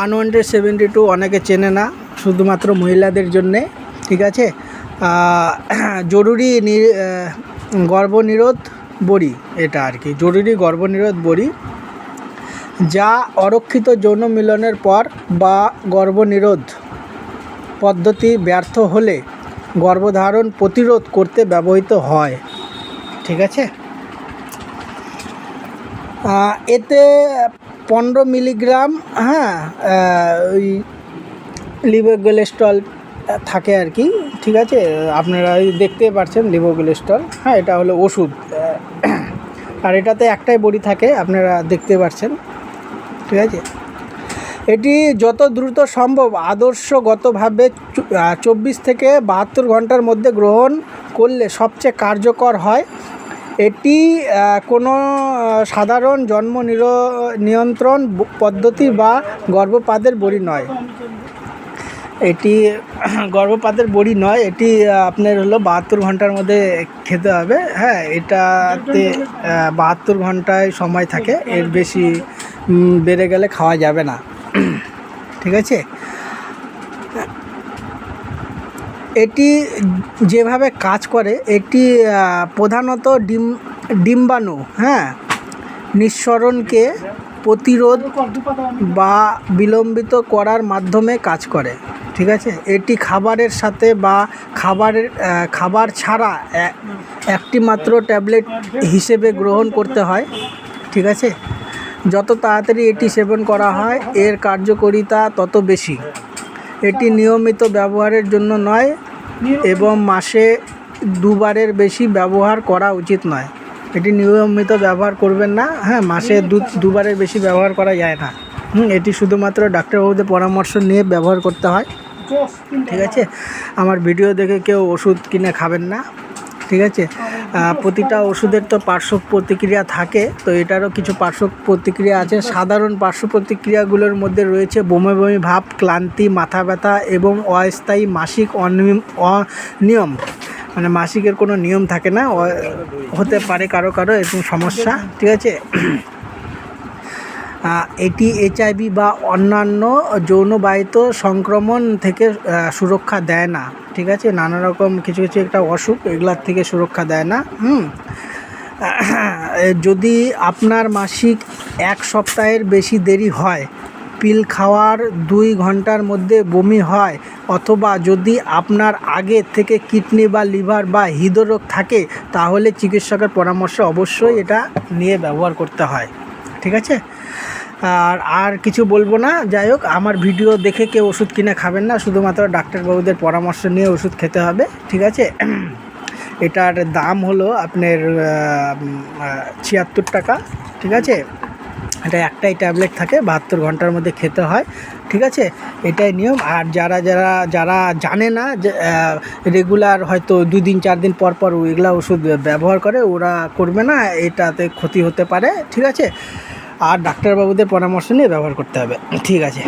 Unwanted 72 অনেকে চেনে না, শুধুমাত্র মহিলাদের জন্যে, ঠিক আছে। জরুরি গর্ভনিরোধ বড়ি, এটা আর কি জরুরি গর্ভনিরোধ বড়ি, যা অরক্ষিত যৌন মিলনের পর বা গর্ভনিরোধ পদ্ধতি ব্যর্থ হলে গর্ভধারণ প্রতিরোধ করতে ব্যবহৃত হয়, ঠিক আছে। এতে 15 মিলিগ্রাম ওই লিভোগ্লিস্টল থাকে আর কি, ঠিক আছে। আপনারা দেখতে পাচ্ছেন লিভোগ্লিস্টল, এটা হলো ওষুধ। আর এটাতে একটাই বড়ি থাকে, আপনারা দেখতে পাচ্ছেন, ঠিক আছে। এটি যত দ্রুত সম্ভব আদর্শগতভাবে 24 থেকে 72 ঘন্টার মধ্যে গ্রহণ করলে সবচেয়ে কার্যকর হয়। এটি কোনো সাধারণ জন্ম নিয়ন্ত্রণ পদ্ধতি বা গর্ভপাতের বড়ি নয়। এটি গর্ভপাতের বড়ি নয়, এটি আপনার হলো 72 ঘন্টার মধ্যে খেতে হবে। এটাতে 72 ঘন্টায় সময় থাকে, এর বেশি বেড়ে গেলে খাওয়া যাবে না, ঠিক আছে। এটি যেভাবে কাজ করে, এটি প্রধানত ডিম্বাণু নিঃসরণকে প্রতিরোধ বা বিলম্বিত করার মাধ্যমে কাজ করে, ঠিক আছে। এটি খাবারের সাথে বা খাবার ছাড়া একটি মাত্র ট্যাবলেট হিসেবে গ্রহণ করতে হয়, ঠিক আছে। যত তাড়াতাড়ি এটি সেবন করা হয় এর কার্যকারিতা তত বেশি। এটি নিয়মিত ব্যবহারের জন্য নয় এবং মাসে 2 বারের বেশি ব্যবহার করা উচিত নয়। এটি নিয়মিত ব্যবহার করবেন না, মাসে 2 বারের বেশি ব্যবহার করা যায় না। এটি শুধুমাত্র ডাক্তারবাবুদের পরামর্শ নিয়ে ব্যবহার করতে হয়, ঠিক আছে। আমার ভিডিও দেখে কেউ ওষুধ কিনে খাবেন না, ঠিক আছে। প্রতিটা ওষুধের তো পার্শ্ব প্রতিক্রিয়া থাকে, তো এটারও কিছু পার্শ্ব প্রতিক্রিয়া আছে। সাধারণ পার্শ্ব প্রতিক্রিয়াগুলোর মধ্যে রয়েছে বমি বমি ভাব, ক্লান্তি, মাথা ব্যথা এবং অস্থায়ী মাসিক অনিয়ম, মানে মাসিকের কোনো নিয়ম থাকে না, হতে পারে কারো এরকম সমস্যা, ঠিক আছে। এটি HIV বা অন্যান্য যৌনবাহিত সংক্রমণ থেকে সুরক্ষা দেয় না, ঠিক আছে। নানা রকম কিছু একটা অসুখ, এগুলার থেকে সুরক্ষা দেয় না। যদি আপনার মাসিক 1 সপ্তাহের বেশি দেরি হয়, পিল খাওয়ার 2 ঘন্টার মধ্যে বমি হয়, অথবা যদি আপনার আগে থেকে কিডনি বা লিভার বা হৃদরোগ থাকে, তাহলে চিকিৎসকের পরামর্শ অবশ্যই এটা নিয়ে ব্যবহার করতে হয়, ঠিক আছে। আর কিছু বলবো না। যাই হোক, আমার ভিডিও দেখে কেউ ওষুধ কিনে খাবেন না, শুধুমাত্র ডাক্তারবাবুদের পরামর্শ নিয়ে ওষুধ খেতে হবে, ঠিক আছে। এটার দাম হলো আপনার 76 টাকা, ঠিক আছে। এটা একটাই ট্যাবলেট থাকে, 72 ঘন্টার মধ্যে খেতে হয়, ঠিক আছে। এটাই নিয়ম। আর যারা জানে না, যে রেগুলার হয়তো 2 দিন 4 দিন পর এগুলা ওষুধ ব্যবহার করে, ওরা করবে না, এটাতে ক্ষতি হতে পারে, ঠিক আছে। আর ডাক্তারবাবুদের পরামর্শ নিয়ে ব্যবহার করতে হবে, ঠিক আছে।